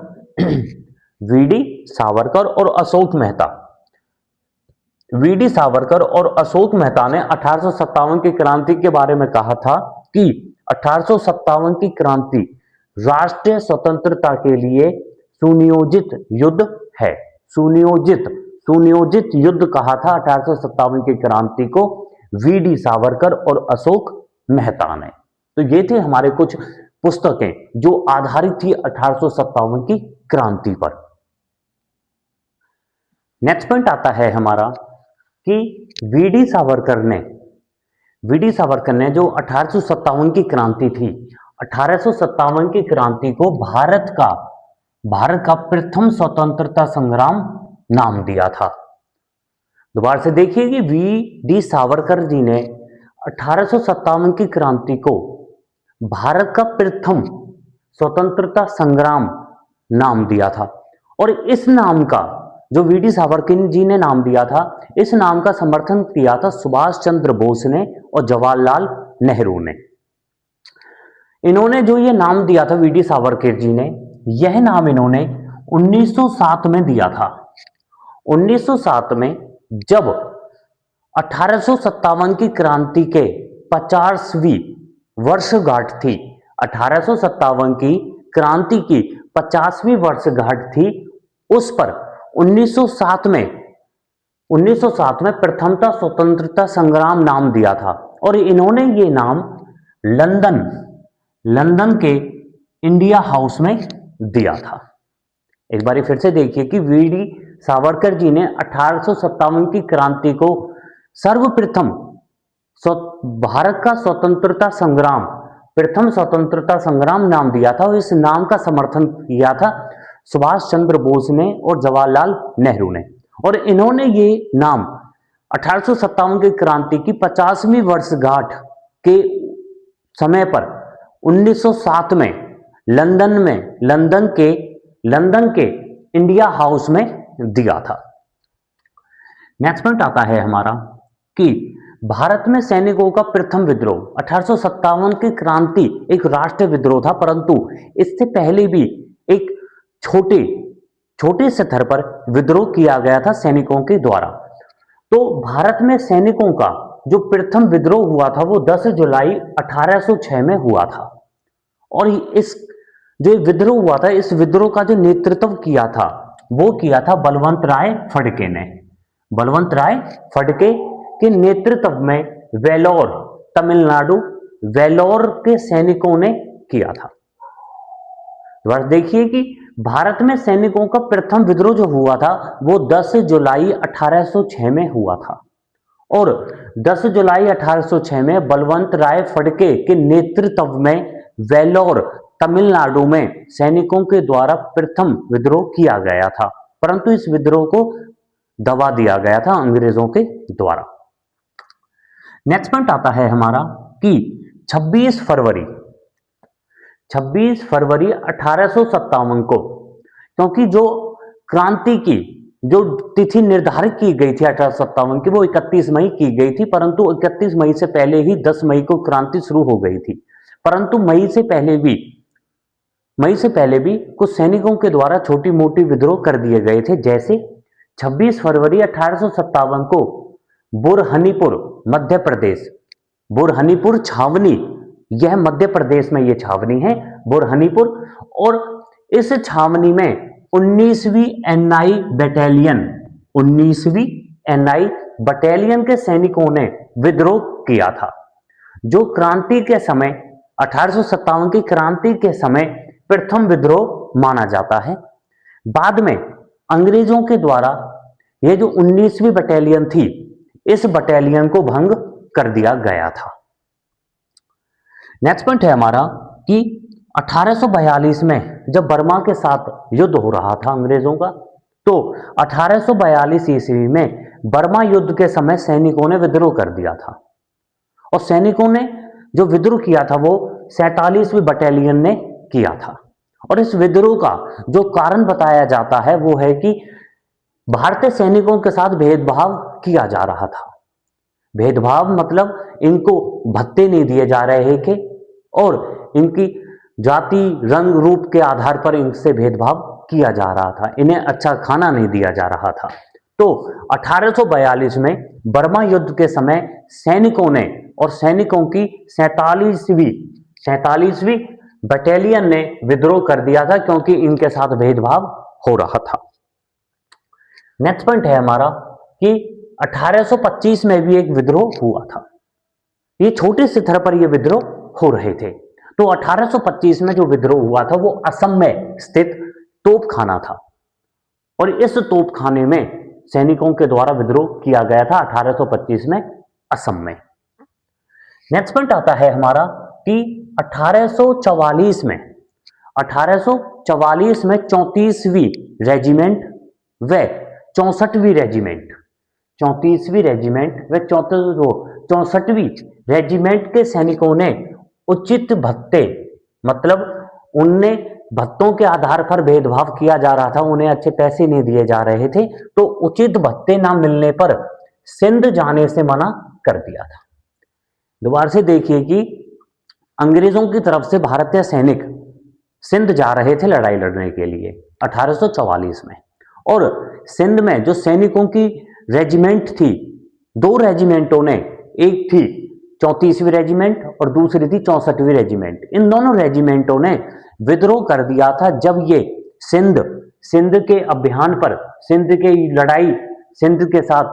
और अशोक मेहता ने 1857 की क्रांति के बारे में कहा था कि 1857 की क्रांति राष्ट्रीय स्वतंत्रता के लिए सुनियोजित युद्ध है। सुनियोजित युद्ध कहा था 1857 की क्रांति को वीडी सावरकर और अशोक मेहता ने। तो ये थे हमारे कुछ पुस्तकें जो आधारित थी 1857 की क्रांति पर। नेक्स्ट पॉइंट आता है हमारा कि वीडी सावरकर ने जो 1857 की क्रांति थी, 1857 की क्रांति को भारत का प्रथम स्वतंत्रता संग्राम नाम दिया था। दोबारा से देखिए कि वीडी सावरकर जी ने 1857 की क्रांति को भारत का प्रथम स्वतंत्रता संग्राम नाम दिया था, और इस नाम का जो वीडी सावरकर जी ने नाम दिया था, इस नाम का समर्थन किया था सुभाष चंद्र बोस ने और जवाहरलाल नेहरू ने। इन्होंने जो ये नाम दिया था वीडी सावरकर जी ने, यह नाम इन्होंने 1907 में दिया था। 1907 में जब 1857 की क्रांति के 50वीं वर्षगांठ थी, 1857 की क्रांति की 50वीं वर्षगांठ थी, उस पर 1907 में प्रथमता स्वतंत्रता संग्राम नाम दिया था, और इन्होंने ये नाम लंदन के इंडिया हाउस में दिया था। एक बार फिर से देखिए कि वीडी सावरकर जी ने 1857 की क्रांति को सर्वप्रथम भारत का प्रथम स्वतंत्रता संग्राम नाम दिया था, और इस नाम का समर्थन किया था सुभाष चंद्र बोस ने और जवाहरलाल नेहरू ने। और इन्होंने ये नाम 1857 की क्रांति की 50वीं वर्षगांठ के समय पर 1907 में लंदन के इंडिया हाउस में दिया था। नेक्स्ट पॉइंट आता है हमारा कि भारत में सैनिकों का प्रथम विद्रोह, 1857 की क्रांति एक राष्ट्रीय विद्रोह था, परंतु इससे पहले भी एक छोटे स्तर पर विद्रोह किया गया था सैनिकों के द्वारा। तो भारत में सैनिकों का जो प्रथम विद्रोह हुआ था वो 10 जुलाई 1806 में हुआ था। और इस जो विद्रोह हुआ था, इस विद्रोह का जो नेतृत्व किया था वो किया था बलवंत राय फडके ने। बलवंत राय फडके के नेतृत्व में वेलोर, तमिलनाडु, वेलोर के सैनिकों ने किया था। बस देखिए कि भारत में सैनिकों का प्रथम विद्रोह जो हुआ था वो 10 जुलाई 1806 में हुआ था। और 10 जुलाई 1806 में बलवंत राय फडके के नेतृत्व में वेलोर, तमिलनाडु में सैनिकों के द्वारा प्रथम विद्रोह किया गया था, परंतु इस विद्रोह को दबा दिया गया था अंग्रेजों के द्वारा। नेक्स्ट पॉइंट आता है हमारा कि 26 फरवरी 1857 को, क्योंकि जो क्रांति की जो तिथि निर्धारित की गई थी 1857 की वो 31 मई की गई थी, परंतु 31 मई से पहले ही 10 मई को क्रांति शुरू हो गई थी। परंतु मई से पहले भी कुछ सैनिकों के द्वारा छोटी मोटी विद्रोह कर दिए गए थे। जैसे 26 फरवरी 1857 को बुरहनीपुर, मध्य प्रदेश, बुरहनीपुर छावनी, यह मध्य प्रदेश में यह छावनी है बुरहनीपुर, और इस छावनी में 19वीं एनआई बटालियन के सैनिकों ने विद्रोह किया था, जो क्रांति के समय 1857 की क्रांति के समय प्रथम विद्रोह माना जाता है। बाद में अंग्रेजों के द्वारा यह जो 19वीं बटालियन थी, इस बटालियन को भंग कर दिया गया था। नेक्स्ट पॉइंट है हमारा कि 1842 में जब बर्मा के साथ युद्ध हो रहा था अंग्रेजों का, तो 1842 ईस्वी में बर्मा युद्ध के समय सैनिकों ने विद्रोह कर दिया था। और सैनिकों ने जो विद्रोह किया था वो 47वीं बटालियन ने किया था। और इस विद्रोह का जो कारण बताया जाता है वो है कि भारतीय सैनिकों के साथ भेदभाव किया जा रहा था। भेदभाव मतलब इनको भत्ते नहीं दिए जा रहे थे और इनकी जाति, रंग, रूप के आधार पर इनसे भेदभाव किया जा रहा था, इन्हें अच्छा खाना नहीं दिया जा रहा था। तो 1842 में बर्मा युद्ध के समय सैनिकों ने और सैनिकों की 47वीं बटालियन ने विद्रोह कर दिया था, क्योंकि इनके साथ भेदभाव हो रहा था। नेक्स्ट पॉइंट है हमारा कि 1825 में भी एक विद्रोह हुआ था। ये छोटे स्तर पर ये विद्रोह हो रहे थे। तो 1825 में जो विद्रोह हुआ था वो असम में स्थित तोपखाना था, और इस तोपखाने में सैनिकों के द्वारा विद्रोह किया गया था 1825 में असम में। नेक्स्ट पॉइंट आता है हमारा कि 1844 में 34वीं रेजिमेंट व 64वीं रेजिमेंट के सैनिकों ने उचित भत्ते, मतलब उनने भत्तों के आधार पर भेदभाव किया जा रहा था, उन्हें अच्छे पैसे नहीं दिए जा रहे थे, तो उचित भत्ते ना मिलने पर सिंध जाने से मना कर दिया था। दोबारा से देखिए कि अंग्रेजों की तरफ से भारतीय सैनिक सिंध जा रहे थे लड़ाई लड़ने के लिए 1844 में, और सिंध में जो सैनिकों की रेजिमेंट थी, दो रेजिमेंटों ने, एक थी 34वीं रेजिमेंट और दूसरी थी 64वीं रेजिमेंट, इन दोनों रेजिमेंटों ने विद्रोह कर दिया था जब ये सिंध के अभियान पर सिंध के साथ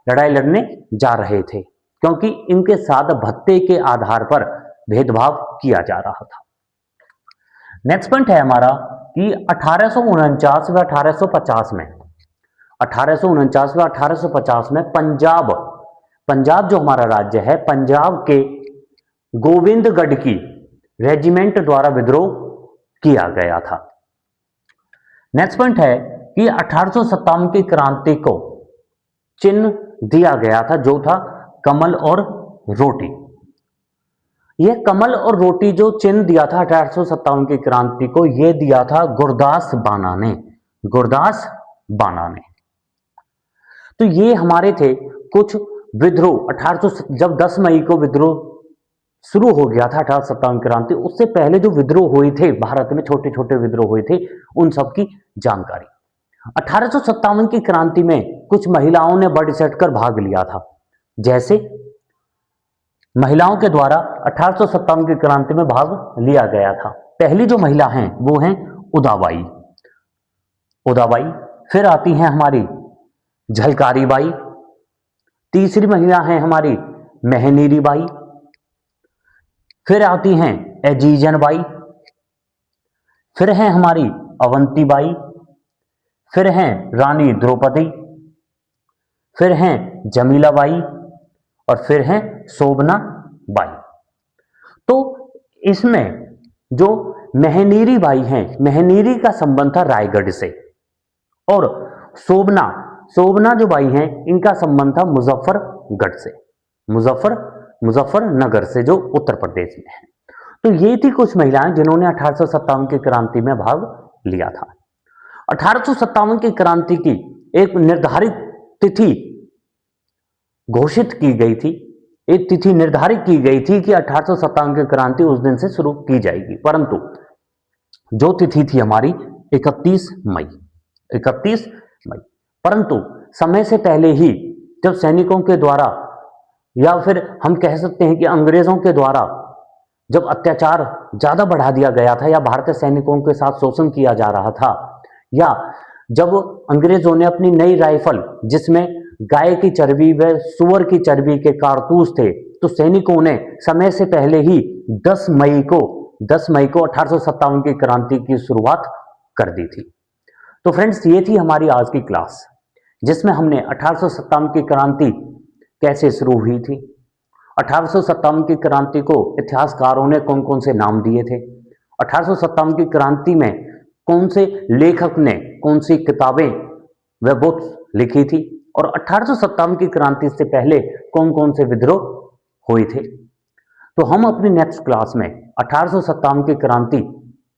लड़ाई लड़ने जा रहे थे, क्योंकि इनके साथ भत्ते के आधार पर भेदभाव किया जा रहा था। नेक्स्ट पॉइंट है हमारा कि 1849 व 1850 में पंजाब जो हमारा राज्य है, पंजाब के गोविंदगढ़ की रेजिमेंट द्वारा विद्रोह किया गया था। नेक्स्ट पॉइंट है कि 1857 की क्रांति को चिन्ह दिया गया था, जो था कमल और रोटी। यह कमल और रोटी जो चिन्ह दिया था 1857 की क्रांति को, यह दिया था गुरदास बाना ने। तो ये हमारे थे कुछ विद्रोह। जब 10 मई को विद्रोह शुरू हो गया था 1857 क्रांति, उससे पहले जो विद्रोह हुए थे भारत में, छोटे छोटे विद्रोह हुए थे, उन सब की जानकारी। 1857 की क्रांति में कुछ महिलाओं ने बढ़ चढ़कर भाग लिया था। जैसे महिलाओं के द्वारा 1857 की क्रांति में भाग लिया गया था। पहली जो महिला हैं वो हैं उदाबाई। उदाबाई, फिर आती हैं हमारी झलकारी बाई, तीसरी महिला हैं हमारी मेहनीरी बाई, फिर आती हैं एजीजन बाई, फिर हैं हमारी अवंती बाई, फिर हैं रानी द्रौपदी, फिर हैं जमीला बाई और फिर हैं शोभना बाई। तो इसमें जो मेहनीरी बाई हैं, मेहनीरी का संबंध था रायगढ़ से, और शोभना शोभना जो बाई हैं इनका संबंध था मुजफ्फरगढ़ से, मुजफ्फरनगर से, जो उत्तर प्रदेश में है। तो ये थी कुछ महिलाएं जिन्होंने 1857 की क्रांति में भाग लिया था। 1857 की क्रांति की एक निर्धारित तिथि घोषित की गई थी, एक तिथि निर्धारित की गई थी कि 1857 की क्रांति उस दिन से शुरू की जाएगी, परंतु जो तिथि थी हमारी 31 मई, 31 मई। परंतु समय से पहले ही जब सैनिकों के द्वारा, या फिर हम कह सकते हैं कि अंग्रेजों के द्वारा जब अत्याचार ज्यादा बढ़ा दिया गया था, या भारतीय सैनिकों के साथ शोषण किया जा रहा था, या जब अंग्रेजों ने अपनी नई राइफल जिसमें गाय की चर्बी व सुअर की चर्बी के कारतूस थे, तो सैनिकों ने समय से पहले ही 10 मई को 1857 की क्रांति की शुरुआत कर दी थी। तो फ्रेंड्स, ये थी हमारी आज की क्लास, जिसमें हमने 1857 की क्रांति कैसे शुरू हुई थी, 1857 की क्रांति को इतिहासकारों ने कौन कौन से नाम दिए थे, 1857 की क्रांति में कौन से लेखक ने कौन सी किताबें व बुक्स लिखी थी, और 1857 की क्रांति से पहले कौन कौन से विद्रोह हुए थे। तो हम अपनी नेक्स्ट क्लास में 1857 की क्रांति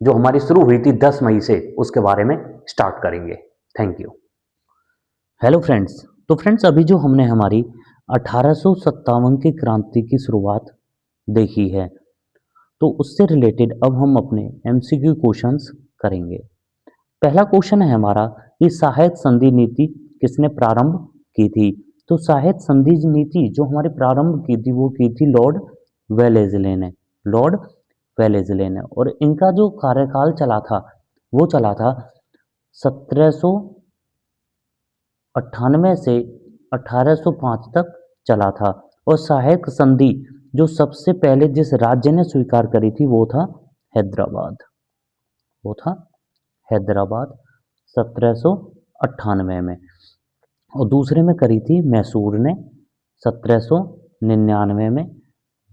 जो हमारी शुरू हुई थी 10 मई से, उसके बारे में स्टार्ट करेंगे। Thank you. हेलो फ्रेंड्स, तो फ्रेंड्स अभी जो हमने हमारी 1857 की क्रांति की शुरुआत देखी है, तो उससे रिलेटेड अब हम अपने एमसीक्यू क्वेश्चंस करेंगे। पहला क्वेश्चन है हमारा कि सहायक संधि नीति किसने प्रारंभ की थी। तो सहायक संधि नीति जो हमारे प्रारंभ की थी वो की थी लॉर्ड वेलेस्ली ने, लॉर्ड वेलेस्ली ने, और इनका जो कार्यकाल चला था वो चला था 1798 से 1805 तक चला था। और सहायक संधि जो सबसे पहले जिस राज्य ने स्वीकार करी थी वो था हैदराबाद, वो था हैदराबाद 1798 में, और दूसरे में करी थी मैसूर ने 1799 में,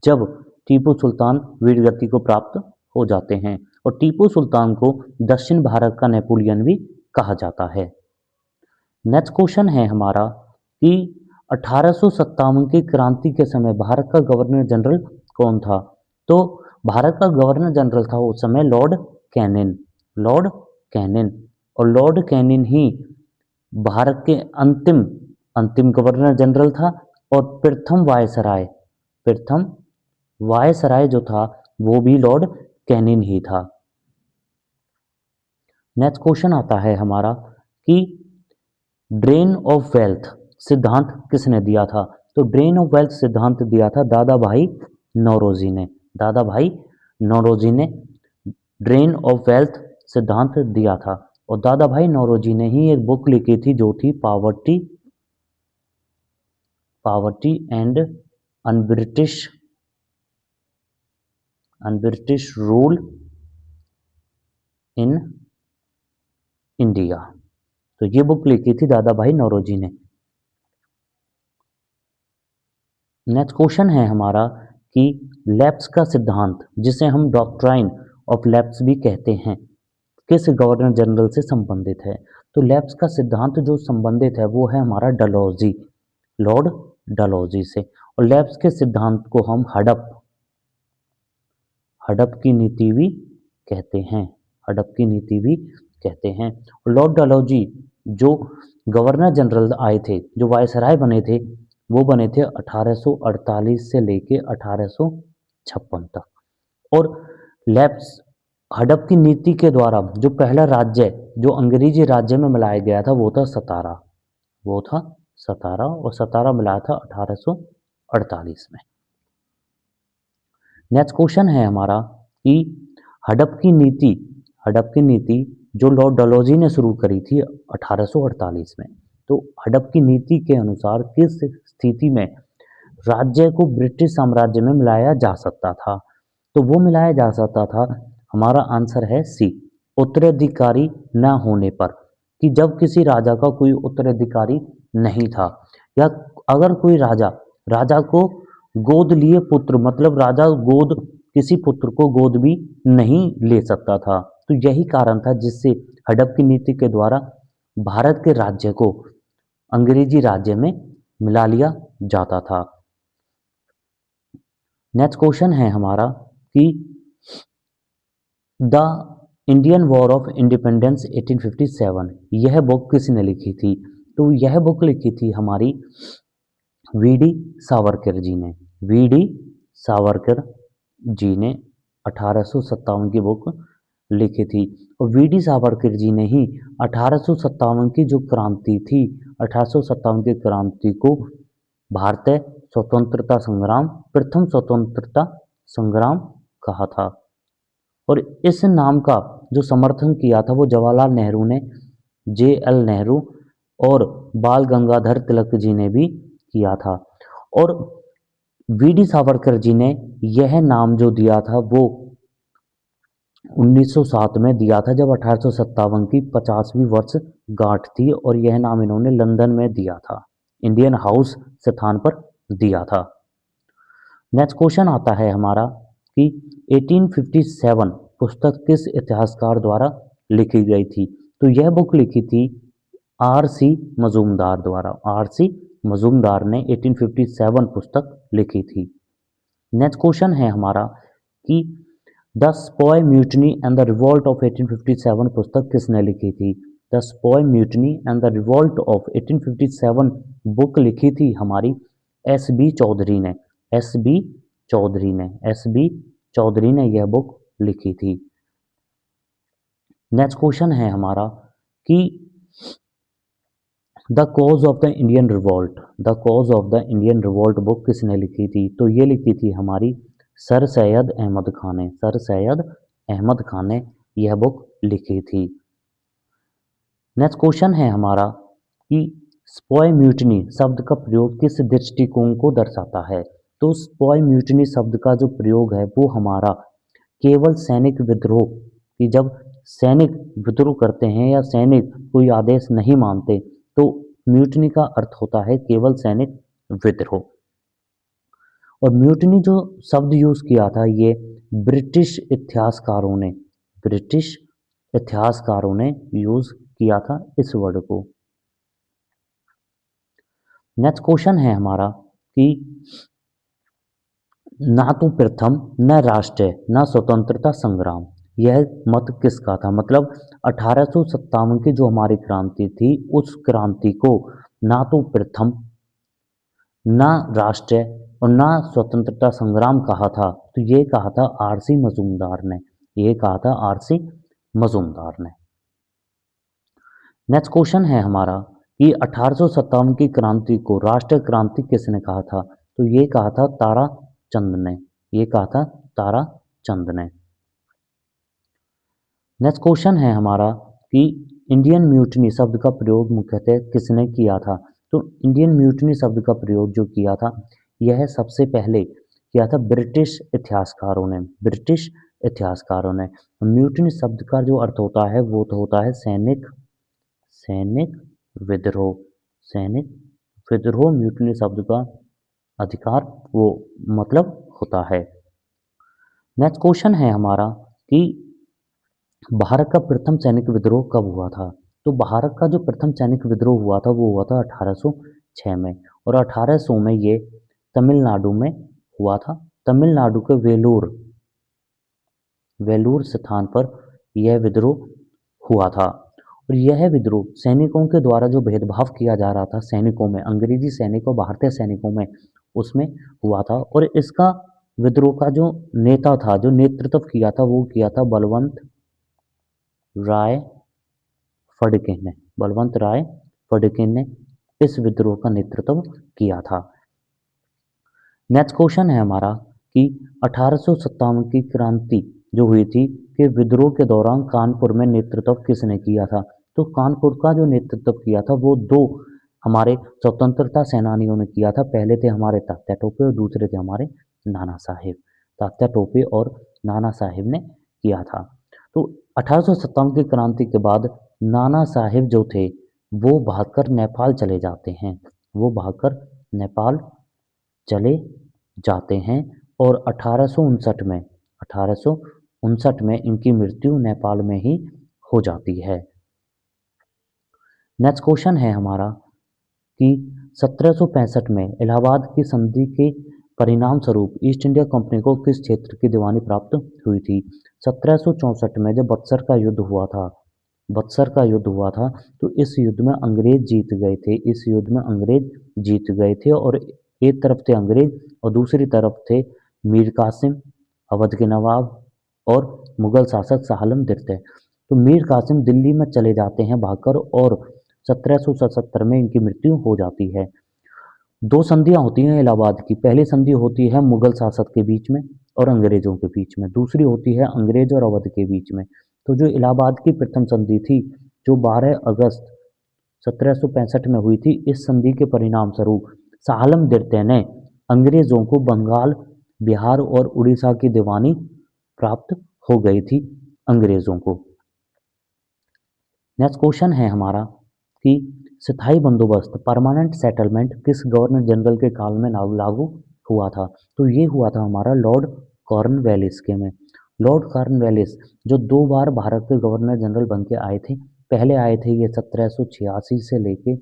जब टीपू सुल्तान वीरगति को प्राप्त हो जाते हैं, और टीपू सुल्तान को दक्षिण भारत का नेपोलियन भी कहा जाता है। नेक्स्ट क्वेश्चन है हमारा कि 1857 की क्रांति के समय भारत का गवर्नर जनरल कौन था। तो भारत का गवर्नर जनरल था उस समय लॉर्ड कैनिन, लॉर्ड कैनिन, और लॉर्ड कैनिन ही भारत के अंतिम गवर्नर जनरल था, और प्रथम वायसराय जो था वो भी लॉर्ड कैनिन ही था। नेक्स्ट क्वेश्चन आता है हमारा कि ड्रेन ऑफ वेल्थ सिद्धांत किसने दिया था। तो ड्रेन ऑफ वेल्थ सिद्धांत दिया था दादा भाई नौरोजी ने, दादा भाई नौरोजी ने ड्रेन ऑफ वेल्थ सिद्धांत दिया था। और दादा भाई नौरोजी ने ही एक बुक लिखी थी जो थी poverty and un-British rule in India. तो ये बुक लिखी थी दादा भाई नौरोजी ने। नेक्स्ट क्वेश्चन है हमारा कि लैप्स का सिद्धांत, जिसे हम डॉक्ट्राइन ऑफ लैप्स भी कहते हैं, किस गवर्नर जनरल से संबंधित है। तो लैप्स का सिद्धांत जो संबंधित है वो है हमारा डलहौजी, लॉर्ड डलहौजी से। और लैप्स के सिद्धांत को हम हड़प की नीति भी कहते हैं, हड़प की नीति भी कहते हैं। और लॉर्ड डलहौजी जो गवर्नर जनरल आए थे, जो वायसराय बने थे, वो बने थे 1848 से लेके 1856 तक। और लैप्स हड़प की नीति के द्वारा जो पहला राज्य जो अंग्रेजी राज्य में मिलाया गया था वो था सतारा, वो था सतारा, और सतारा मिलाया था 1848 में। नेक्स्ट क्वेश्चन है हमारा कि हड़प की नीति, हड़प की नीति जो लॉर्ड डलहौजी ने शुरू करी थी 1848 में, तो हड़प की नीति के अनुसार किस स्थिति में राज्य को ब्रिटिश साम्राज्य में मिलाया जा सकता था? तो वो मिलाया जा सकता था, हमारा आंसर है सी, उत्तराधिकारी न होने पर, कि जब किसी राजा का कोई उत्तराधिकारी नहीं था, या अगर कोई राजा, राजा को गोद लिए पुत्र, मतलब राजा गोद किसी पुत्र को गोद भी नहीं ले सकता था, तो यही कारण था जिससे हड़प की नीति के द्वारा भारत के राज्य को अंग्रेजी राज्य में मिला लिया जाता था। नेक्स्ट क्वेश्चन है हमारा कि the Indian war of independence 1857, यह बुक किसने लिखी थी? तो यह बुक लिखी थी हमारी वीडी सावरकर जी ने, वीडी सावरकर जी ने 1857 की बुक लिखी थी। और वीडी सावरकर जी ने ही 1857 की जो क्रांति थी, 1857 की क्रांति को भारतीय स्वतंत्रता संग्राम, प्रथम स्वतंत्रता संग्राम कहा था। और इस नाम का जो समर्थन किया था वो जवाहरलाल नेहरू ने, जे.एल. नेहरू और बाल गंगाधर तिलक जी ने भी किया था। और वीडी सावरकर जी ने यह नाम जो दिया था वो 1907 में दिया था, जब 1857 की 50वीं वर्ष गांठ थी, और यह नाम इन्होंने लंदन में दिया था, इंडियन हाउस स्थान पर दिया था। नेक्स्ट क्वेश्चन आता है हमारा कि 1857 पुस्तक किस इतिहासकार द्वारा लिखी गई थी? तो यह बुक लिखी थी आर.सी. मजूमदार द्वारा, आर.सी. मजूमदार ने 1857 पुस्तक लिखी थी। नेक्स्ट क्वेश्चन है हमारा कि the स्पॉय mutiny and the revolt of 1857 पुस्तक किसने लिखी थी? The स्पॉय mutiny and the revolt of 1857 book लिखी थी हमारी एस बी चौधरी ने, एस बी चौधरी ने, एस बी चौधरी ने यह बुक लिखी थी। नेक्स्ट क्वेश्चन है हमारा कि the cause of the Indian revolt, the cause of the Indian revolt book किसने लिखी थी? तो ये लिखी थी हमारी सर सैयद अहमद खान ने, सर सैयद अहमद खान ने यह बुक लिखी थी। नेक्स्ट क्वेश्चन है हमारा कि स्पॉय म्यूटनी शब्द का प्रयोग किस दृष्टिकोण को दर्शाता है? तो स्पॉय म्यूटनी शब्द का जो प्रयोग है वो हमारा केवल सैनिक विद्रोह, कि जब सैनिक विद्रोह करते हैं या सैनिक कोई आदेश नहीं मानते, तो म्यूटनी का अर्थ होता है केवल सैनिक विद्रोह। और म्यूटनी जो शब्द यूज किया था ये ब्रिटिश इतिहासकारों ने, ब्रिटिश इतिहासकारों ने यूज किया था इस वर्ड को। नेक्स्ट क्वेश्चन है हमारा कि ना तो प्रथम, न राष्ट्र, न स्वतंत्रता संग्राम, यह मत किसका था? मतलब 1857 की जो हमारी क्रांति थी उस क्रांति को ना तो प्रथम, ना राष्ट्र और ना स्वतंत्रता संग्राम कहा था, तो ये कहा था आर.सी. मजूमदार ने, ये कहा था आर.सी. मजूमदार ने। नेक्स्ट क्वेश्चन है हमारा कि 1857 की क्रांति को राष्ट्र क्रांति किसने कहा था? तो ये कहा था तारा चंद ने, ये कहा था तारा चंद ने। नेक्स्ट क्वेश्चन है हमारा कि इंडियन म्यूटनी शब्द का प्रयोग मुख्यतः किसने किया था? तो इंडियन म्यूटनी शब्द का प्रयोग जो किया था यह सबसे पहले किया था ब्रिटिश इतिहासकारों ने, ब्रिटिश इतिहासकारों ने। म्यूटनी शब्द का जो अर्थ होता है वो तो होता है सैनिक, सैनिक विद्रोह, सैनिक विद्रोह म्यूटनी शब्द का अधिकार वो मतलब होता है। नेक्स्ट क्वेश्चन है हमारा कि भारत का प्रथम सैनिक विद्रोह कब हुआ था? तो भारत का जो प्रथम सैनिक विद्रोह हुआ था वो हुआ था 1806 में, और 1800 में ये तमिलनाडु में हुआ था। तमिलनाडु के वेलूर, वेलूर स्थान पर यह विद्रोह हुआ था। और यह विद्रोह सैनिकों के द्वारा जो भेदभाव किया जा रहा था सैनिकों में, अंग्रेजी सैनिक और भारतीय सैनिकों में, उसमें हुआ था। और इसका विद्रोह का जो नेता था, जो नेतृत्व किया था वो किया था बलवंत राय फडके ने, बलवंत राय फडके ने इस विद्रोह का नेतृत्व किया था। नेक्स्ट क्वेश्चन है हमारा कि 1857 की क्रांति जो हुई थी कि विद्रोह के दौरान कानपुर में नेतृत्व किसने किया था? तो कानपुर का जो नेतृत्व किया था वो दो हमारे स्वतंत्रता सेनानियों ने किया था। पहले थे हमारे तात्या टोपे और दूसरे थे हमारे नाना साहेब। तात्या टोपे और नाना साहेब ने किया था। तो 1857 की क्रांति के बाद नाना साहेब जो थे वो भागकर नेपाल चले जाते हैं। वो भागकर नेपाल चले जाते हैं और 1859 में इनकी मृत्यु नेपाल में ही हो जाती है। नेक्स्ट क्वेश्चन है हमारा कि 1765 में इलाहाबाद की संधि के परिणाम स्वरूप ईस्ट इंडिया कंपनी को किस क्षेत्र की दीवानी प्राप्त हुई थी? 1764 में जब बक्सर का युद्ध हुआ था तो इस युद्ध में अंग्रेज जीत गए थे। इस युद्ध में अंग्रेज जीत गए थे और एक तरफ थे अंग्रेज और दूसरी तरफ थे मीर कासिम, अवध के नवाब और मुगल शासक शाह आलम द्वितीय। तो मीर कासिम दिल्ली में चले जाते हैं भागकर और 1777 में इनकी मृत्यु हो जाती है। दो संधियां होती हैं इलाहाबाद की। पहली संधि होती है मुगल शासक के बीच में और अंग्रेजों के बीच में, दूसरी होती है अंग्रेज और अवध के बीच में। तो जो इलाहाबाद की प्रथम संधि थी जो 12 अगस्त 1765 में हुई थी, इस संधि के परिणाम स्वरूप शाह आलम द्वितीय ने अंग्रेजों को बंगाल, बिहार और उड़ीसा की दीवानी प्राप्त हो गई थी अंग्रेजों को। नेक्स्ट क्वेश्चन है हमारा कि स्थायी बंदोबस्त परमानेंट सेटलमेंट किस गवर्नर जनरल के काल में लागू हुआ था? तो ये हुआ था हमारा लॉर्ड कॉर्नवालिस के में। लॉर्ड कॉर्नवालिस जो 2 बार भारत के गवर्नर जनरल बन के आए थे। पहले आए थे ये 1786 से लेके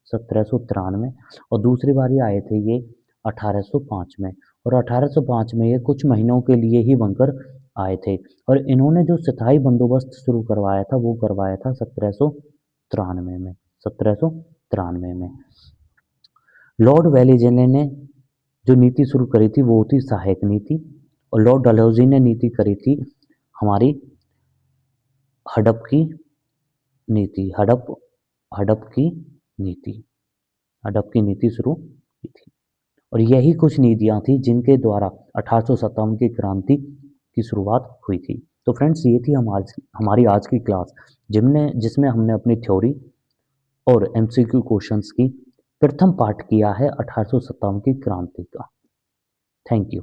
1793 और दूसरी बार ये आए थे ये 1805 में। और 1805 में ये कुछ महीनों के लिए ही बनकर आए थे और इन्होंने जो स्थायी बंदोबस्त शुरू करवाया था वो करवाया था 1793 में। लॉर्ड वेलिजेने ने जो नीति शुरू करी थी वो थी सहायक नीति और लॉर्ड डलहौजी ने नीति करी थी हमारी हड़प की नीति। हड़प की नीति शुरू की थी और यही कुछ नीतियां थी जिनके द्वारा 1857 की क्रांति की शुरुआत हुई थी। तो फ्रेंड्स ये थी हमारी आज की क्लास जिसमें हमने अपनी थ्योरी और एमसीक्यू क्वेश्चंस की प्रथम पार्ट किया है 1857 की क्रांति का। Thank you.